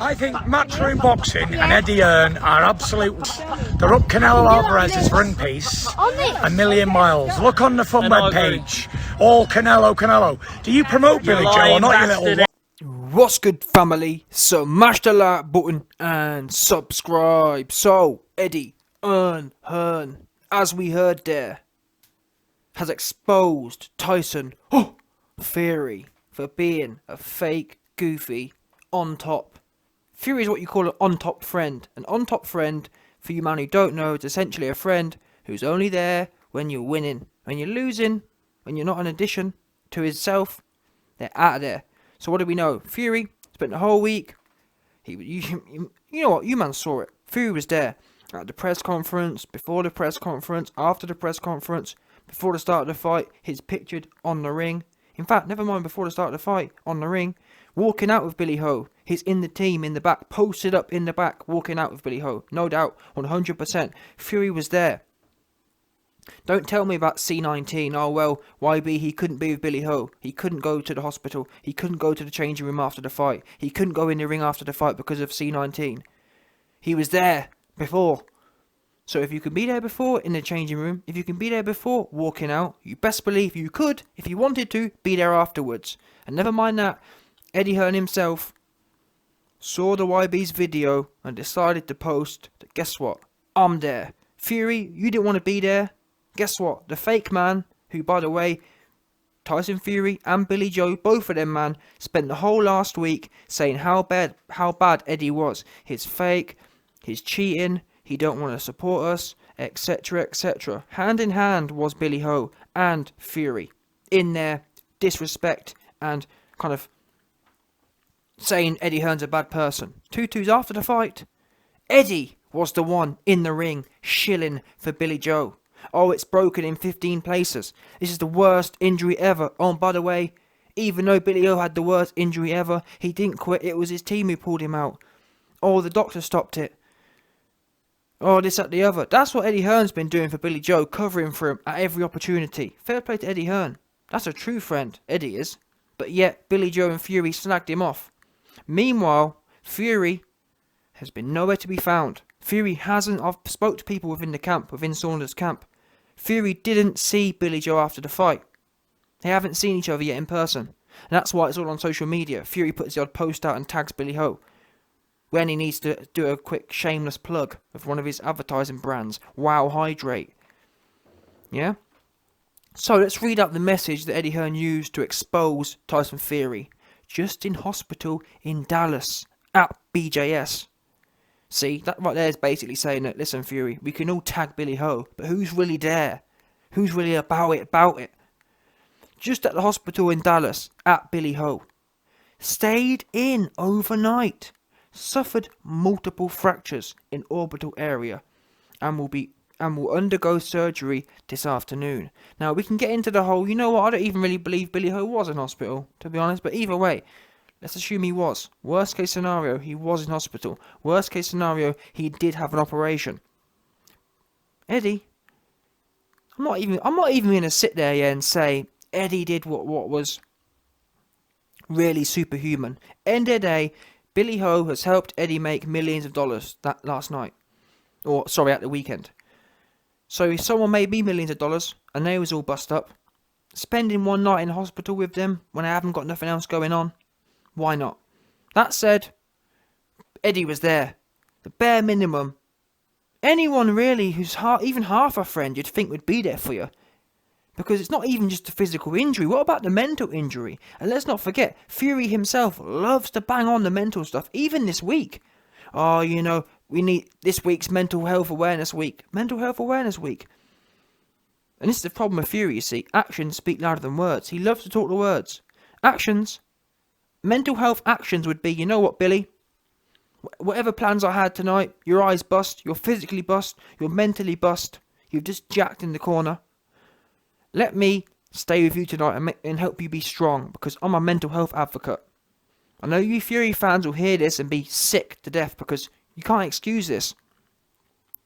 I think Matchroom Boxing and Eddie Hearn are absolute. They're up Canelo Alvarez's ring piece a million miles. Look on the fun web page. All Canelo. Do you promote Billy Joe or not, you little? What's good, family? Smash the like button and subscribe. So, Eddie Hearn, as we heard there, has exposed Tyson Fury for being a fake, goofy, on top. Fury is what you call an on top friend. An on top friend, for you man who don't know, is essentially a friend who's only there when you're winning. When you're losing, when you're not an addition to himself, they're out of there. So what do we know? Fury spent the whole week. You know what? You man saw it. Fury was there at the press conference, before the press conference, after the press conference, before the start of the fight. He's pictured on the ring. In fact, never mind before the start of the fight, on the ring, walking out with Billy Ho. He's in the team in the back, posted up in the back, walking out with Billy Ho. No doubt, 100%. Fury was there. Don't tell me about C19. Oh, well, YB, he couldn't be with Billy Ho. He couldn't go to the hospital. He couldn't go to the changing room after the fight. He couldn't go in the ring after the fight because of C19. He was there before. So if you can be there before in the changing room, if you can be there before walking out, you best believe you could, if you wanted to, be there afterwards. And never mind that, Eddie Hearn himself saw the YB's video and decided to post that, guess what, I'm there. Fury, you didn't want to be there. Guess what? The fake man, who, by the way, Tyson Fury and Billy Joe, both of them, man, spent the whole last week saying how bad Eddie was. He's fake, he's cheating, he don't want to support us, etc., etc. Hand in hand was Billy Ho and Fury in their disrespect and kind of saying Eddie Hearn's a bad person. 2-2s after the fight, Eddie was the one in the ring shilling for Billy Joe. Oh, it's broken in 15 places. This is the worst injury ever. Oh, and by the way, even though Billy O had the worst injury ever, he didn't quit. It was his team who pulled him out. Oh, the doctor stopped it. Oh, this, that, the other. That's what Eddie Hearn's been doing for Billy Joe, covering for him at every opportunity. Fair play to Eddie Hearn. That's a true friend, Eddie is. But yet, Billy Joe and Fury snagged him off. Meanwhile, Fury has been nowhere to be found. Fury hasn't. I've spoke to people within the camp, within Saunders' camp. Fury didn't see Billy Joe after the fight. They haven't seen each other yet in person. And that's why it's all on social media. Fury puts the odd post out and tags Billy Ho when he needs to do a quick shameless plug of one of his advertising brands, Wow Hydrate. Yeah? So let's read out the message that Eddie Hearn used to expose Tyson Fury. Just in hospital in Dallas at BJS. See, that right there is basically saying that, listen, Fury, we can all tag Billy Ho, but who's really there? Who's really about it? Just at the hospital in Dallas, at Billy Ho. Stayed in overnight. Suffered multiple fractures in orbital area. And will undergo surgery this afternoon. Now, we can get into the whole, you know what, I don't even really believe Billy Ho was in hospital, to be honest, but either way, let's assume he was. Worst case scenario, he was in hospital. Worst case scenario, he did have an operation. Eddie, I'm not even going to sit there and say Eddie did what was really superhuman. End of the day, Billy Ho has helped Eddie make millions of dollars that last night. Or, sorry, at the weekend. So if someone made me millions of dollars and they was all bust up, spending one night in hospital with them when I haven't got nothing else going on, why not? That said, Eddie was there. The bare minimum. Anyone really who's even half a friend you'd think would be there for you. Because it's not even just a physical injury. What about the mental injury? And let's not forget, Fury himself loves to bang on the mental stuff, even this week. Oh, you know, we need this week's Mental Health Awareness Week. Mental Health Awareness Week. And this is the problem with Fury, you see. Actions speak louder than words. He loves to talk the words. Actions. Mental health actions would be, you know what, Billy? Whatever plans I had tonight, your eyes bust, you're physically bust, you're mentally bust, you've just jacked in the corner. Let me stay with you tonight and help you be strong, because I'm a mental health advocate. I know you Fury fans will hear this and be sick to death, because you can't excuse this.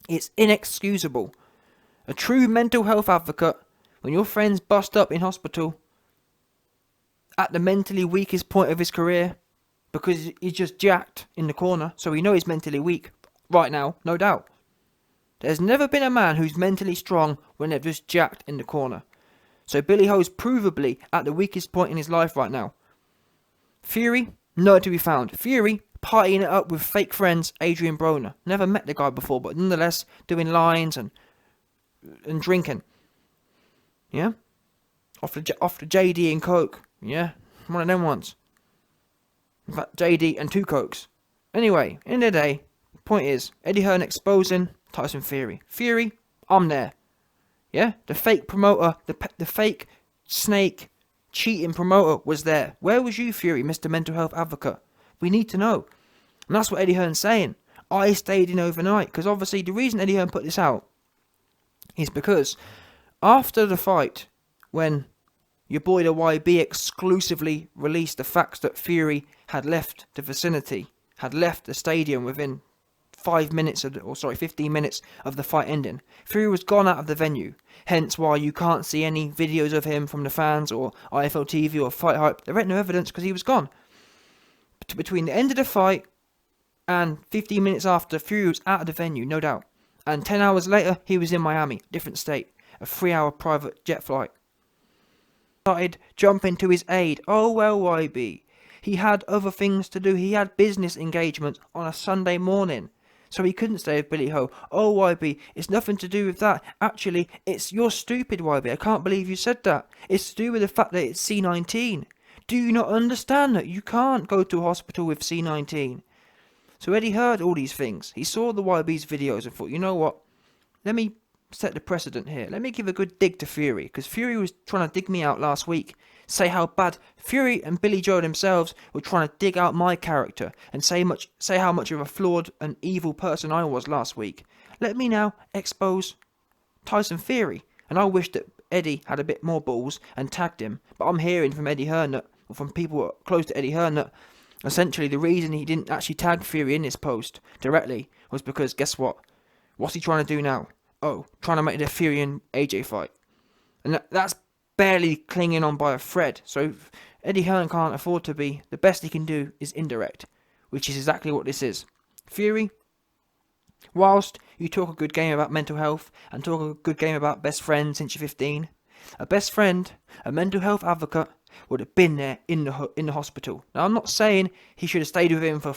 It's inexcusable. A true mental health advocate, when your friend's bust up in hospital, at the mentally weakest point of his career, because he's just jacked in the corner, so we know he's mentally weak right now, no doubt. There's never been a man who's mentally strong when they're just jacked in the corner. So Billy Ho's provably at the weakest point in his life right now. Fury, nowhere to be found. Fury, partying it up with fake friends Adrian Broner. Never met the guy before, but nonetheless doing lines and drinking. Yeah? Off the JD and Coke. Yeah? One of them ones. In fact, JD and 2 Cokes. Anyway, end of the day, point is, Eddie Hearn exposing Tyson Fury. Fury, I'm there. Yeah? The fake promoter, the fake snake cheating promoter was there. Where was you, Fury, Mr. Mental Health Advocate? We need to know. And that's what Eddie Hearn's saying. I stayed in overnight. Because obviously the reason Eddie Hearn put this out is because after the fight, when your boy the YB exclusively released the facts that Fury had left the vicinity, had left the stadium within 15 minutes of the fight ending. Fury was gone out of the venue, hence why you can't see any videos of him from the fans or IFL TV or Fight Hype. There ain't no evidence because he was gone. Between the end of the fight and 15 minutes after, Fury was out of the venue, no doubt. And 10 hours later, he was in Miami, different state, a 3-hour private jet flight. Started jumping to his aid. Oh well, YB. He had other things to do. He had business engagements on a Sunday morning. So he couldn't stay with Billy Ho. Oh, YB, it's nothing to do with that. Actually, you're stupid, YB. I can't believe you said that. It's to do with the fact that it's C19. Do you not understand that you can't go to a hospital with C19? So Eddie heard all these things. He saw the YB's videos and thought, you know what? Let me set the precedent here. Let me give a good dig to Fury, because Fury was trying to dig me out last week. Say how bad Fury and Billy Joe themselves were trying to dig out my character and say how much of a flawed and evil person I was last week. Let me now expose Tyson Fury. And I wish that Eddie had a bit more balls and tagged him. But I'm hearing from Eddie Hearn, or from people close to Eddie Hearn, that essentially the reason he didn't actually tag Fury in this post directly was because, guess what? What's he trying to do now? Oh, trying to make the Fury and AJ fight. And that's barely clinging on by a thread. So Eddie Hearn can't afford to be. The best he can do is indirect, which is exactly what this is. Fury, whilst you talk a good game about mental health and talk a good game about best friends since you're 15, a best friend, a mental health advocate, would have been there in the hospital. Now, I'm not saying he should have stayed with him for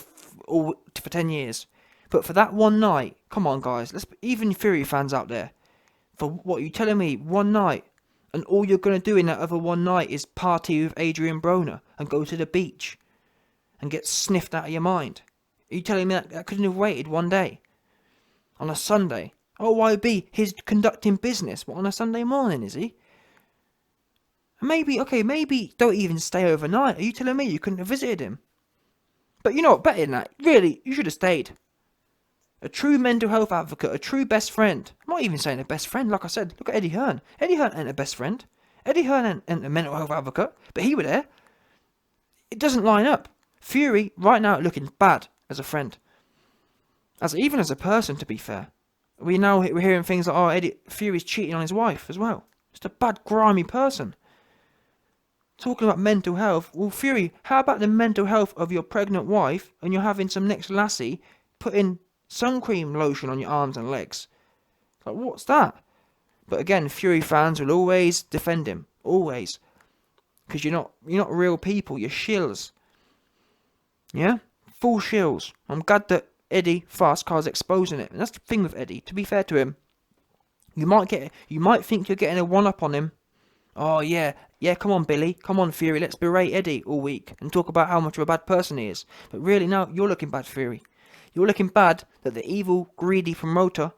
10 years, but for that one night, come on, guys, even Fury fans out there, for what you telling me, one night, and all you're going to do in that other one night is party with Adrian Broner and go to the beach and get sniffed out of your mind. Are you telling me that couldn't have waited one day? On a Sunday? Oh, YB, he's conducting business. What, on a Sunday morning, is he? Maybe don't even stay overnight. Are you telling me you couldn't have visited him? But you know what, better than that, really, you should have stayed. A true mental health advocate, a true best friend. I'm not even saying a best friend, like I said. Look at Eddie Hearn. Eddie Hearn ain't a best friend. Eddie Hearn ain't a mental health advocate, but he were there. It doesn't line up. Fury, right now, looking bad as a friend. Even as a person, to be fair. We're hearing things like, Fury's cheating on his wife as well. Just a bad, grimy person. Talking about mental health, well, Fury, how about the mental health of your pregnant wife and you're having some next lassie putting sun cream lotion on your arms and legs? Like, what's that? But again, Fury fans will always defend him. Always. Because you're not real people, you're shills. Yeah? Full shills. I'm glad that Eddie Fastcar's exposing it. And that's the thing with Eddie, to be fair to him. You might think you're getting a one-up on him. Oh, yeah, come on, Billy. Come on, Fury. Let's berate Eddie all week and talk about how much of a bad person he is. But really, now, you're looking bad, Fury. You're looking bad that the evil, greedy promoter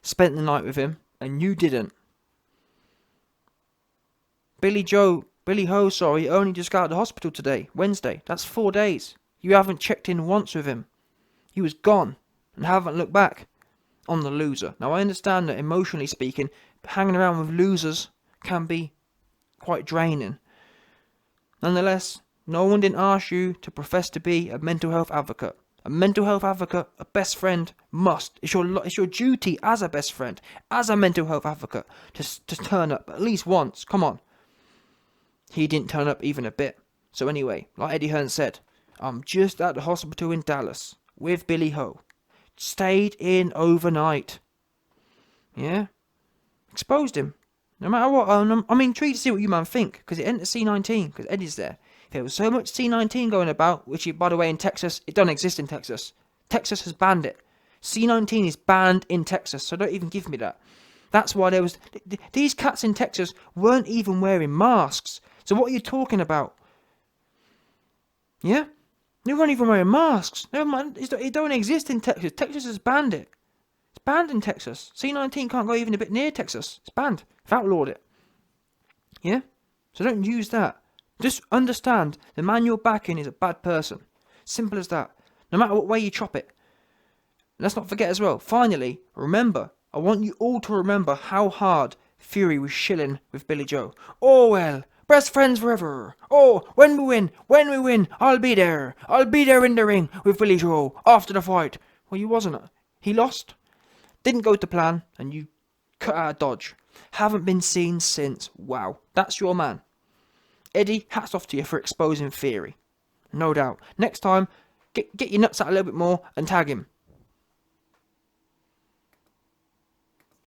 spent the night with him and you didn't. Billy Ho, only just got out of the hospital today, Wednesday. That's 4 days. You haven't checked in once with him. He was gone and haven't looked back on the loser. Now, I understand that emotionally speaking, hanging around with losers can be quite draining. Nonetheless, no one didn't ask you to profess to be a mental health advocate. A mental health advocate, a best friend, must. It's your duty as a best friend, as a mental health advocate, to turn up at least once. Come on. He didn't turn up even a bit. So anyway, like Eddie Hearn said, I'm just at the hospital in Dallas with Billy Ho. Stayed in overnight. Yeah? Exposed him. No matter what. I'm intrigued to see what you man think, because it ain't the C19, because Eddie's there. If there was so much C19 going about, which, by the way, in Texas, it don't exist in Texas. Texas has banned it. C19 is banned in Texas, so don't even give me that. That's why there was... These cats in Texas weren't even wearing masks. So what are you talking about? Yeah? They weren't even wearing masks. Never mind, it don't exist in Texas. Texas has banned it. It's banned in Texas. C19 can't go even a bit near Texas. It's banned. They've outlawed it. Yeah? So don't use that. Just understand the man you're backing is a bad person. Simple as that. No matter what way you chop it. Let's not forget as well. Finally, remember, I want you all to remember how hard Fury was shilling with Billy Joe. Oh well, best friends forever. Oh, when we win, I'll be there. I'll be there in the ring with Billy Joe after the fight. Well, you wasn't. He lost. Didn't go to plan, and you cut out of dodge. Haven't been seen since. Wow, that's your man. Eddie, hats off to you for exposing Fury. No doubt. Next time, get your nuts out a little bit more and tag him.